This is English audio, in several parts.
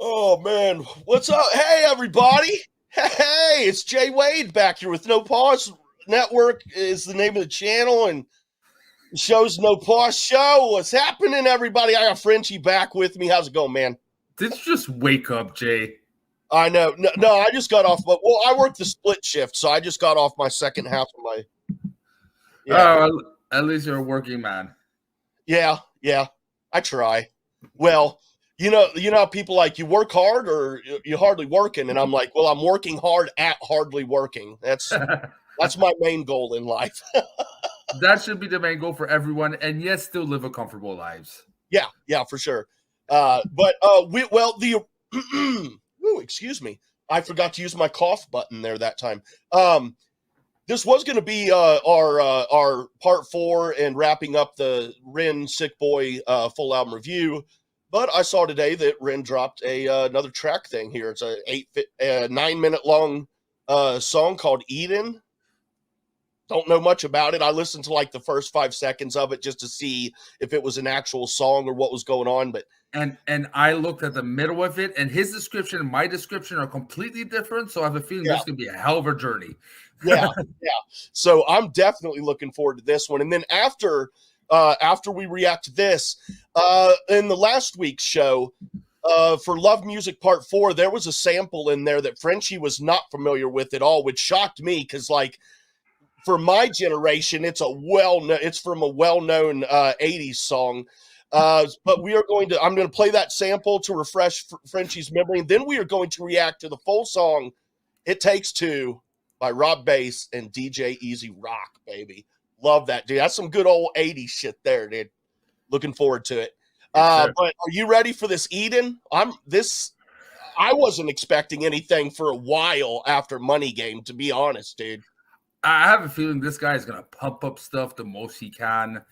Oh man, what's up? Hey everybody! Hey, it's Jay Wade back here with No Pause Network is the name of the channel, and the show's No Pause Show. What's happening, everybody? I got Frenchie back with me. How's it going, man? Did you just wake up, Jay? I know. No, I just got off. Well, I work the split shift, so I just got off my second half of my. Yeah. Oh, at least you're a working man. Yeah, I try. Well, you know, people like you work hard or you hardly working, and I'm like, well, I'm working hard at hardly working. That's my main goal in life. That should be the main goal for everyone, and yet still live a comfortable lives. Yeah, for sure. Excuse me, I forgot to use my cough button there that time. This was going to be our part 4 and wrapping up the Ren Sick Boy full album review. But I saw today that Ren dropped another track thing here. It's a 9-minute long song called Eden. Don't know much about it. I listened to like the first 5 seconds of it just to see if it was an actual song or what was going on. But and I looked at the middle of it, and his description and my description are completely different. So I have a feeling this could be a hell of a journey. Yeah. So I'm definitely looking forward to this one. And then after we react to this, in the last week's show, for Love Music Part 4, there was a sample in there that Frenchie was not familiar with at all, which shocked me because, like, for my generation, it's from a well-known 80s song. But I'm going to play that sample to refresh Frenchie's memory, and then we are going to react to the full song, It Takes Two, by Rob Bass and DJ Easy Rock, baby. Love that, dude. That's some good old 80s shit there, dude. Looking forward to it. But are you ready for this, Eden? I wasn't expecting anything for a while after Money Game, to be honest, dude. I have a feeling this guy is gonna pump up stuff the most he can.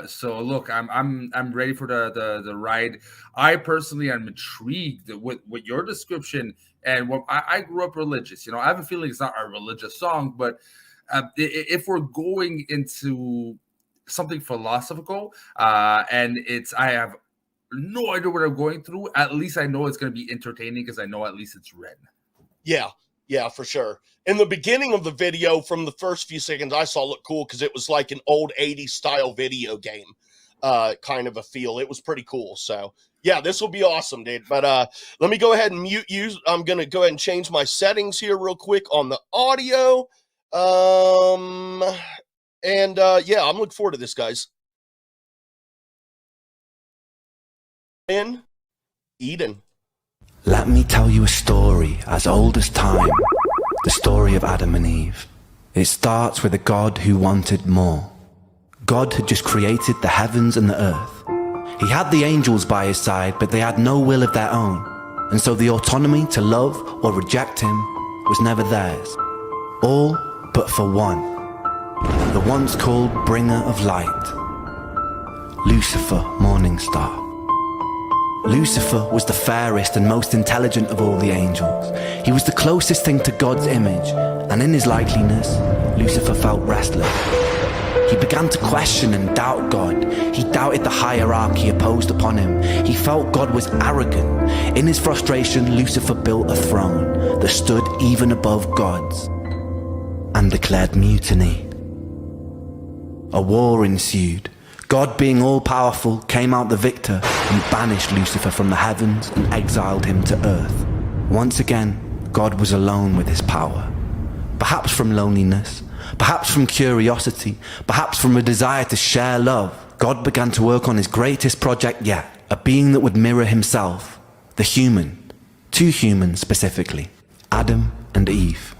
So look, I'm ready for the ride. I personally am intrigued with your description. And I grew up religious, I have a feeling it's not a religious song, but if we're going into something philosophical, and I have no idea what I'm going through, at least I know it's going to be entertaining because I know at least it's Ren. Yeah, for sure. In the beginning of the video, from the first few seconds, I saw looked cool because it was like an old 80s style video game kind of a feel. It was pretty cool. So, yeah, this will be awesome, dude. But let me go ahead and mute you. I'm going to go ahead and change my settings here real quick on the audio. I'm looking forward to this, guys. In Eden. Let me tell you a story as old as time, the story of Adam and Eve. It starts with a God who wanted more. God had just created the heavens and the earth. He had the angels by his side, but they had no will of their own, and so the autonomy to love or reject him was never theirs. All but for one, the once called bringer of light, Lucifer, morning star. Lucifer was the fairest and most intelligent of all the angels. He was the closest thing to God's image, and in his likeliness, Lucifer felt restless. He began to question and doubt God. He doubted the hierarchy opposed upon him. He felt God was arrogant. In his frustration, Lucifer built a throne that stood even above God's and declared mutiny. A war ensued. God, being all-powerful, came out the victor and banished Lucifer from the heavens and exiled him to earth. Once again, God was alone with his power. Perhaps from loneliness, perhaps from curiosity, perhaps from a desire to share love, God began to work on his greatest project yet, a being that would mirror himself, the human, 2 humans specifically, Adam and Eve.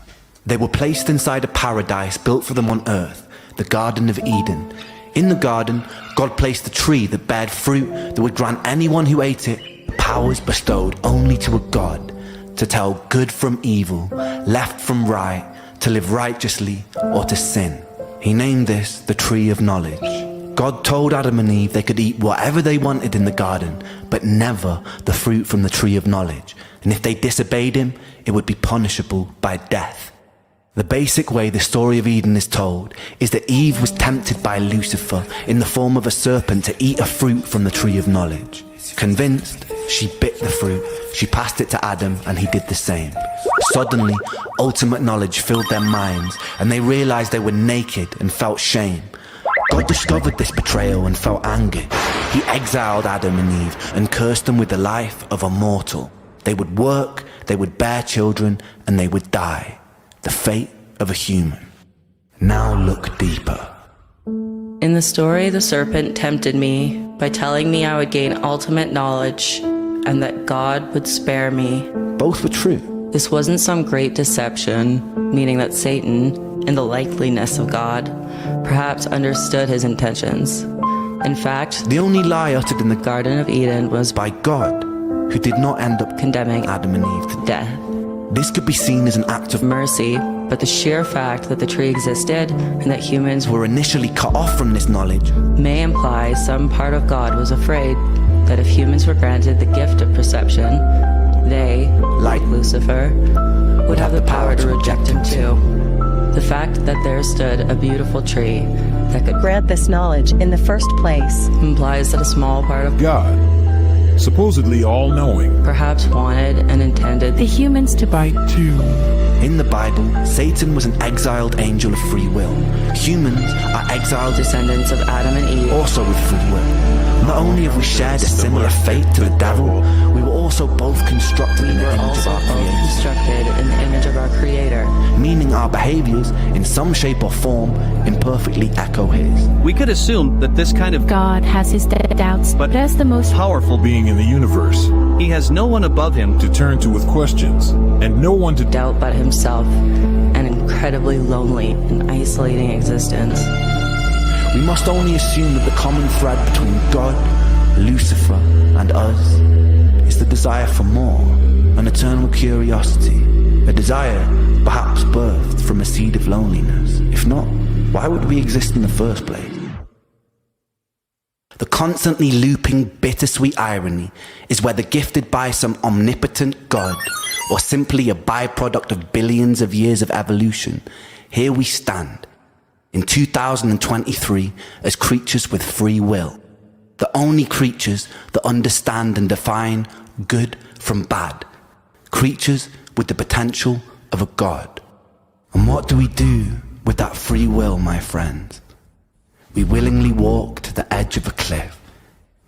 They were placed inside a paradise built for them on earth, the Garden of Eden. In the garden, God placed a tree that bared fruit that would grant anyone who ate it powers bestowed only to a God, to tell good from evil, left from right, to live righteously or to sin. He named this the tree of knowledge. God told Adam and Eve they could eat whatever they wanted in the garden, but never the fruit from the tree of knowledge. And if they disobeyed him, it would be punishable by death. The basic way the story of Eden is told is that Eve was tempted by Lucifer in the form of a serpent to eat a fruit from the tree of knowledge. Convinced, She bit the fruit, she passed it to Adam, and he did the same. Suddenly, ultimate knowledge filled their minds, and they realized they were naked and felt shame. God discovered this betrayal and felt angered. He exiled Adam and Eve and cursed them with the life of a mortal. They would work, they would bear children, and they would die. The fate of a human. Now look deeper. In the story, the serpent tempted me by telling me I would gain ultimate knowledge and that God would spare me. Both were true. This wasn't some great deception, meaning that Satan, in the likeliness of God, perhaps understood his intentions. In fact, The only lie uttered in the Garden of Eden was by God, who did not end up condemning Adam and Eve to death. This could be seen as an act of Mercy, but the sheer fact that the tree existed and that humans were initially cut off from this knowledge. may imply some part of God was afraid that if humans were granted the gift of perception, they, like Lucifer, would have the power to reject him too. The fact that there stood a beautiful tree that could grant this knowledge in the first place implies that a small part of God, supposedly all-knowing, perhaps wanted and intended the humans to bite too. In the Bible, Satan was an exiled angel of free will. Humans are exiled descendants of Adam and Eve. also with free will. Not only have we shared a similar fate to the devil, we were also both constructed in the We're image of also our both Creator. constructed in the image of our Creator. Meaning our behaviors, in some shape or form, imperfectly echo his. We could assume that this kind of God has his doubts, but as the most powerful being in the universe, he has no one above him to turn to with questions, and no one to Doubt but himself, an incredibly lonely and isolating existence. We must only assume that the common thread between God, Lucifer, and us is the desire for more, an eternal curiosity, a desire perhaps birthed from a seed of loneliness. If not, why would we exist in the first place? The constantly looping bittersweet irony is whether gifted by some omnipotent God or simply a byproduct of billions of years of evolution, here we stand in 2023 as creatures with free will, the only creatures that understand and define good from bad, creatures with the potential of a God. And what do we do with that free will, my friends? We willingly walk to the edge of a cliff.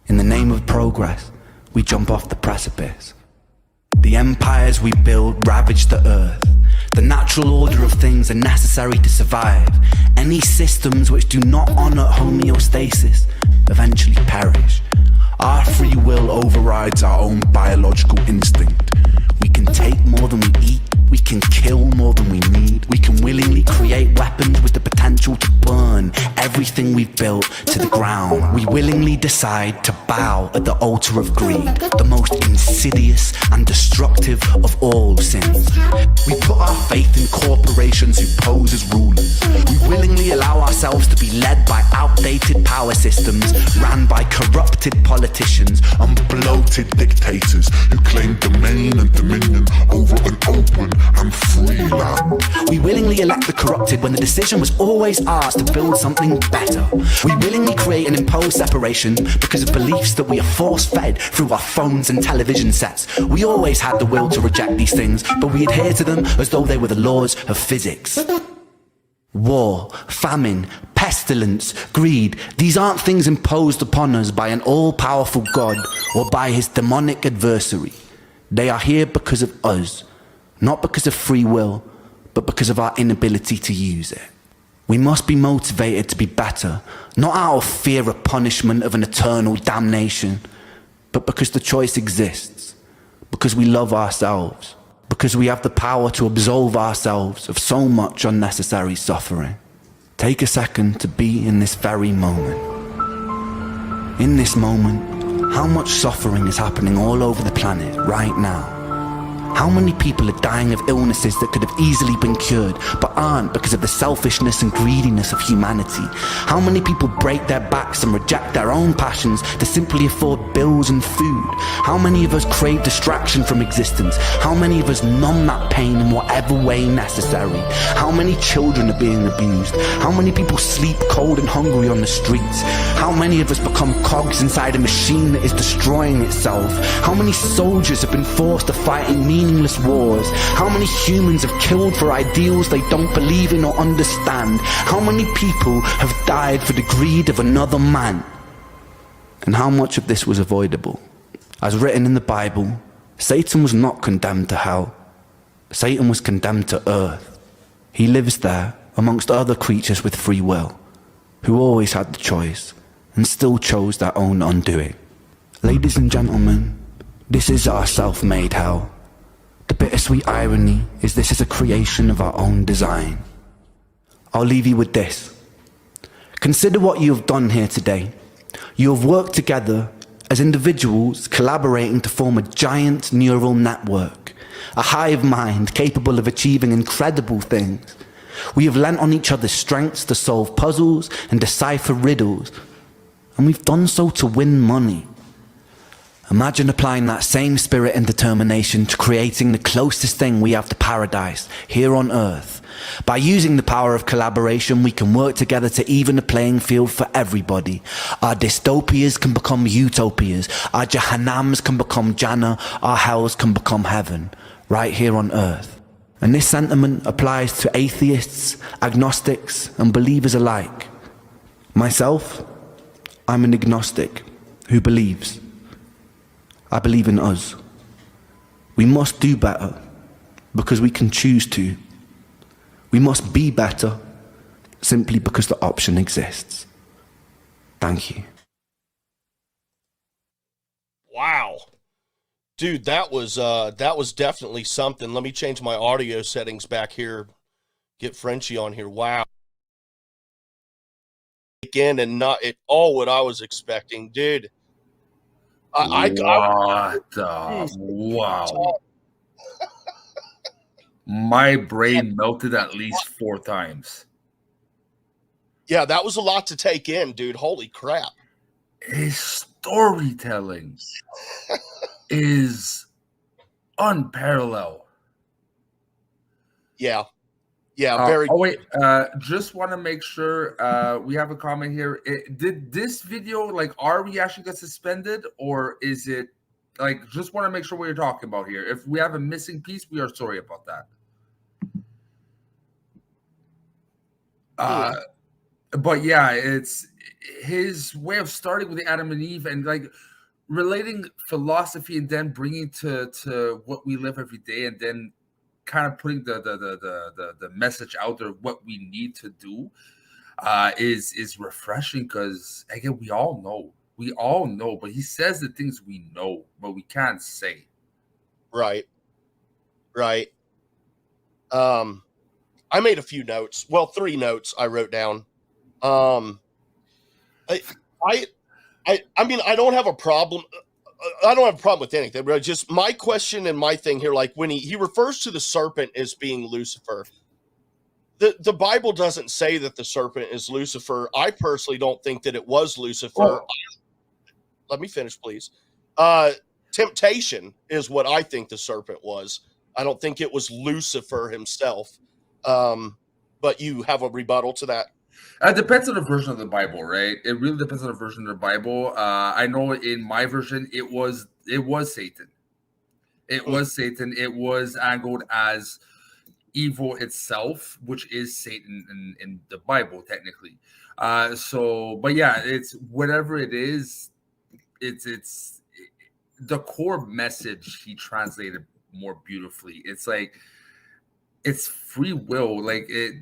In the name of progress, we jump off the precipice. The empires we build ravage the earth. The natural order of things are necessary to survive. Any systems which do not honor homeostasis eventually perish. Our free will overrides our own biological instinct. We can take more than we eat. We can kill more than we need. We can willingly create weapons with the potential to burn everything we've built to the ground. We willingly decide to bow at the altar of greed, the most insidious and destructive of all sins. We put our faith in corporations who pose as rulers. We willingly allow ourselves to be led by outdated power systems ran by corrupted politicians and bloated dictators who claim domain and dominion over an open and free land. We willingly elect the corrupted when the decision was always ours to build something better. We willingly create and impose separation because of beliefs that we are force-fed through our phones and television sets. We always had the will to reject these things, but we adhere to them as though they were the laws of physics. War, famine, pestilence, greed, these aren't things imposed upon us by an all-powerful God or by his demonic adversary. They are here because of us. Not because of free will, but because of our inability to use it. We must be motivated to be better, not out of fear of punishment of an eternal damnation, but because the choice exists, because we love ourselves, because we have the power to absolve ourselves of so much unnecessary suffering. Take a second to be in this very moment. In this moment, how much suffering is happening all over the planet right now? How many people are dying of illnesses that could have easily been cured, but aren't because of the selfishness and greediness of humanity? How many people break their backs and reject their own passions to simply afford bills and food? How many of us crave distraction from existence? How many of us numb that pain in whatever way necessary? How many children are being abused? How many people sleep cold and hungry on the streets? How many of us become cogs inside a machine that is destroying itself? How many soldiers have been forced to fight in meaningless wars? How many humans have killed for ideals they don't believe in or understand? How many people have died for the greed of another man? And how much of this was avoidable? As written in the Bible, Satan was not condemned to hell. Satan was condemned to earth. He lives there amongst other creatures with free will, who always had the choice and still chose their own undoing. Ladies and gentlemen, this is our self-made hell. The bittersweet irony is this is a creation of our own design. I'll leave you with this. Consider what you have done here today. You have worked together as individuals collaborating to form a giant neural network, a hive mind capable of achieving incredible things. We have lent on each other's strengths to solve puzzles and decipher riddles, and we've done so to win money. Imagine applying that same spirit and determination to creating the closest thing we have to paradise here on Earth. By using the power of collaboration, we can work together to even the playing field for everybody. Our dystopias can become utopias. Our Jahannams can become Jannah. Our hells can become heaven, right here on Earth. And this sentiment applies to atheists, agnostics, and believers alike. Myself, I'm an agnostic who believes. I believe in us. We must do better because we can choose to. We must be better simply because the option exists. Thank you. Wow. Dude, that was definitely something. Let me change my audio settings back here. Get Frenchie on here. Wow. Again, and not at all what I was expecting, dude. Wow. My brain melted at least 4 times. Yeah, that was a lot to take in, dude. Holy crap. His storytelling is unparalleled. Yeah. Yeah, very. Oh wait, just want to make sure we have a comment here. Did this video, like, are we actually get suspended, or is it like, just want to make sure what you're talking about here? If we have a missing piece, we are sorry about that. But yeah, it's his way of starting with the Adam and Eve and like relating philosophy and then bringing to what we live every day, and then kind of putting the message out there what we need to do is refreshing, because again, we all know, but he says the things we know but we can't say. Right. I made a few notes. Well, 3 notes I wrote down. I mean, I don't have a problem. I don't have a problem with anything, but just my question and my thing here, like when he refers to the serpent as being Lucifer, the Bible doesn't say that the serpent is Lucifer. I personally don't think that it was Lucifer. Let me finish, please. Temptation is what I think the serpent was. I don't think it was Lucifer himself. But you have a rebuttal to that? It depends on the version of the Bible, right? It really depends on the version of the Bible. I know in my version, it was Satan. It was Satan. It was angled as evil itself, which is Satan in the Bible, technically. But yeah, it's whatever it is. It's the core message he translated more beautifully. It's like, it's free will. Like it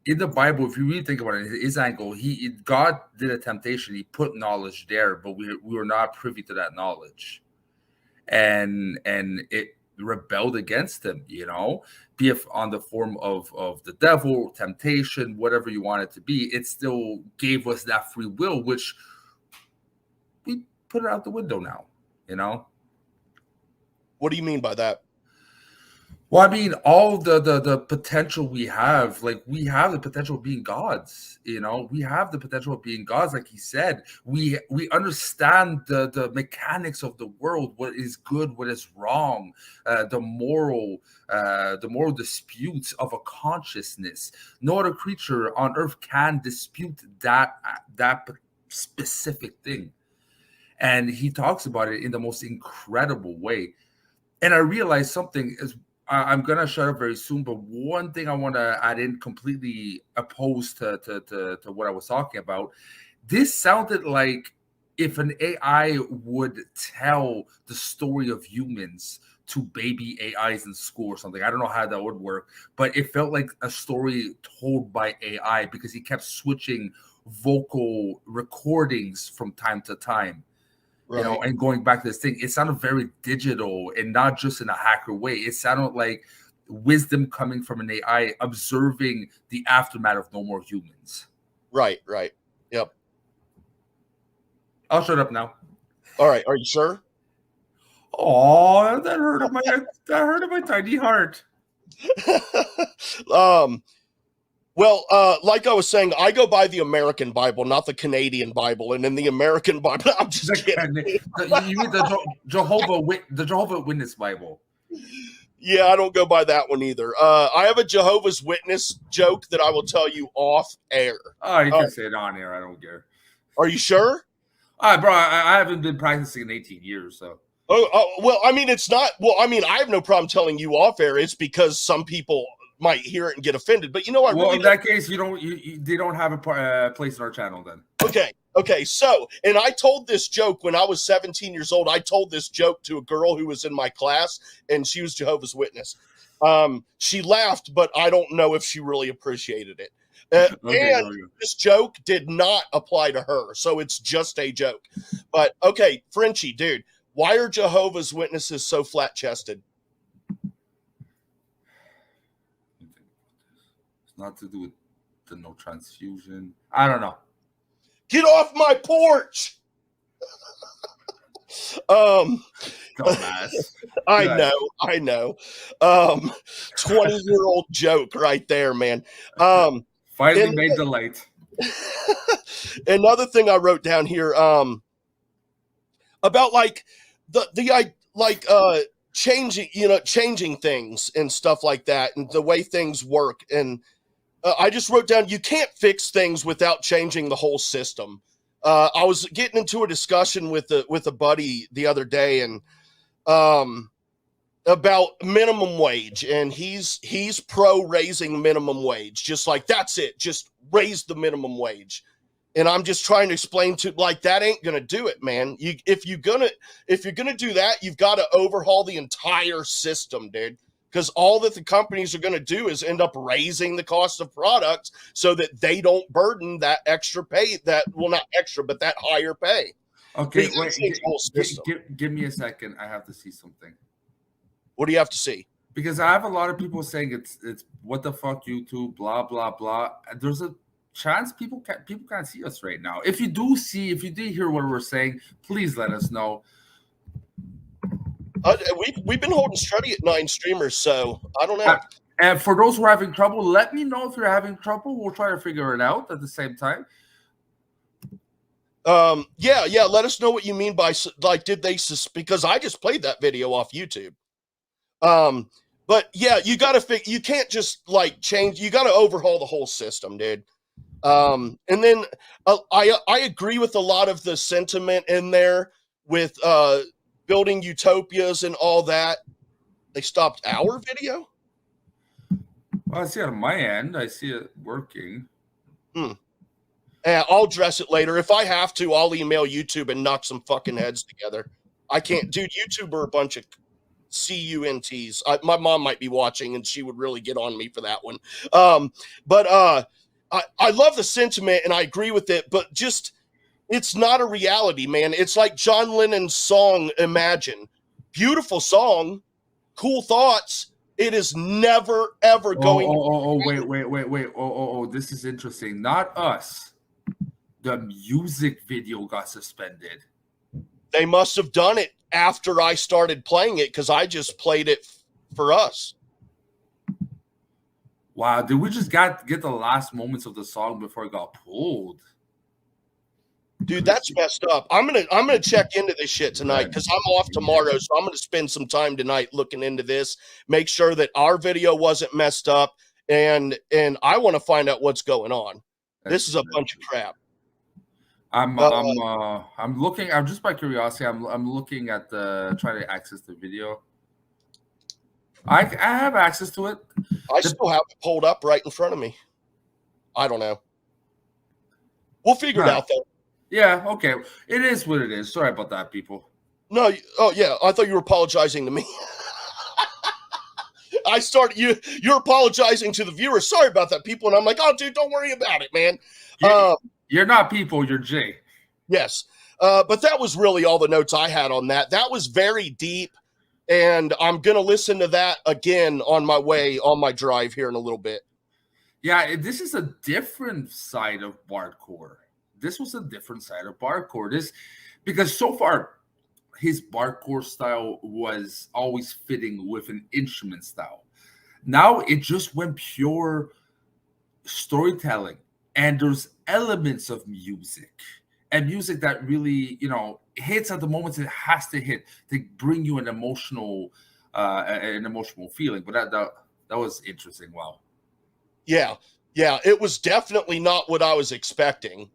in the Bible, if you really think about it, his angle, God did a temptation. He put knowledge there, but we were not privy to that knowledge, and it rebelled against him. Be it on the form of the devil, temptation, whatever you want it to be. It still gave us that free will, which we put it out the window now. What do you mean by that? Well, I mean, all the potential we have, like we have the potential of being gods, we have the potential of being gods, like he said. We understand the mechanics of the world, what is good, what is wrong, the moral disputes of a consciousness. No other creature on earth can dispute that specific thing. And he talks about it in the most incredible way. And I realized something is, I'm gonna shut up very soon, but one thing I want to add in, completely opposed to what I was talking about. This sounded like if an AI would tell the story of humans to baby AIs in school or something. I don't know how that would work, but it felt like a story told by AI because he kept switching vocal recordings from time to time. Right. And going back to this thing, it sounded very digital and not just in a hacker way. It sounded like wisdom coming from an AI observing the aftermath of no more humans. Right. Yep. I'll shut up now. All right. Are you sure? Oh, that hurt my tiny heart. Well, like I was saying, I go by the American Bible, not the Canadian Bible. And in the American Bible, I'm just kidding. You mean the Jehovah Witness Bible? Yeah, I don't go by that one either. I have a Jehovah's Witness joke that I will tell you off air. Oh, you can say it on air. I don't care. Are you sure? Bro, I haven't been practicing in 18 years, so. Oh, well, I mean, it's not. Well, I mean, I have no problem telling you off air. It's because some people might hear it and get offended. But in that case, they don't have a place in our channel then. Okay. So, and I told this joke when I was 17 years old. I told this joke to a girl who was in my class, and she was Jehovah's Witness. She laughed, but I don't know if she really appreciated it. This joke did not apply to her, so it's just a joke. But okay, Frenchie, dude, why are Jehovah's Witnesses so flat-chested? Not to do with the no transfusion. I don't know. Get off my porch. Dumbass. I know. 20-year-old joke right there, man. Finally made the light. Another thing I wrote down here, about like changing things and stuff like that, and the way things work. And I just wrote down, you can't fix things without changing the whole system. I was getting into a discussion with a buddy the other day, and about minimum wage, and he's pro raising minimum wage, just like that's it, just raise the minimum wage. And I'm just trying to explain to, like, that ain't gonna do it, man. If you're gonna do that, you've got to overhaul the entire system, dude. Because all that the companies are going to do is end up raising the cost of products so that they don't burden that extra pay, that higher pay. Okay, wait, give me a second. I have to see something. What do you have to see? Because I have a lot of people saying it's what the fuck, YouTube, blah blah blah. There's a chance people can't see us right now. If you did hear what we're saying, please let us know. We've been holding steady at 9 streamers, so I don't know. And for those who are having trouble, let me know if you're having trouble. We'll try to figure it out at the same time. Yeah. Let us know what you mean by, like, did they because I just played that video off YouTube. But yeah, you got to you can't just like change. You got to overhaul the whole system, dude. And then I agree with a lot of the sentiment in there with building utopias and all that. They stopped our video. Well, I see it on my end. I see it working. I'll address it later. If I have to, I'll email YouTube and knock some fucking heads together. I can't, dude. YouTube are a bunch of CUNTs. My mom might be watching, and she would really get on me for that one. But I love the sentiment, and I agree with it. But just, it's not a reality, man. It's like John Lennon's song, Imagine. Beautiful song, cool thoughts. It is never, ever going. Wait. This is interesting. Not us. The music video got suspended. They must have done it after I started playing it because I just played it for us. Wow, did we just get the last moments of the song before it got pulled? Dude, that's messed up. I'm gonna check into this shit tonight because I'm off tomorrow, so I'm gonna spend some time tonight looking into this, make sure that our video wasn't messed up, and I want to find out what's going on. This is a bunch of crap. I'm looking. I'm just by curiosity. I'm looking at trying to access the video. I have access to it. I still have it pulled up right in front of me. I don't know. We'll figure it out though. Yeah, okay. It is what it is. Sorry about that, people. No, oh yeah, I thought you were apologizing to me. You're apologizing to the viewers. Sorry about that, people. And I'm like, oh, dude, don't worry about it, man. You're not people. You're Jay. Yes, but that was really all the notes I had on that. That was very deep. And I'm going to listen to that again on my drive here in a little bit. Yeah, this is a different side of Bardcore. This was a different side of Bardcore. Because so far, his Bardcore style was always fitting with an instrument style. Now it just went pure storytelling. And there's elements of music. And music that really, hits at the moments it has to hit to bring you an emotional feeling. But that was interesting. Wow. Yeah, it was definitely not what I was expecting.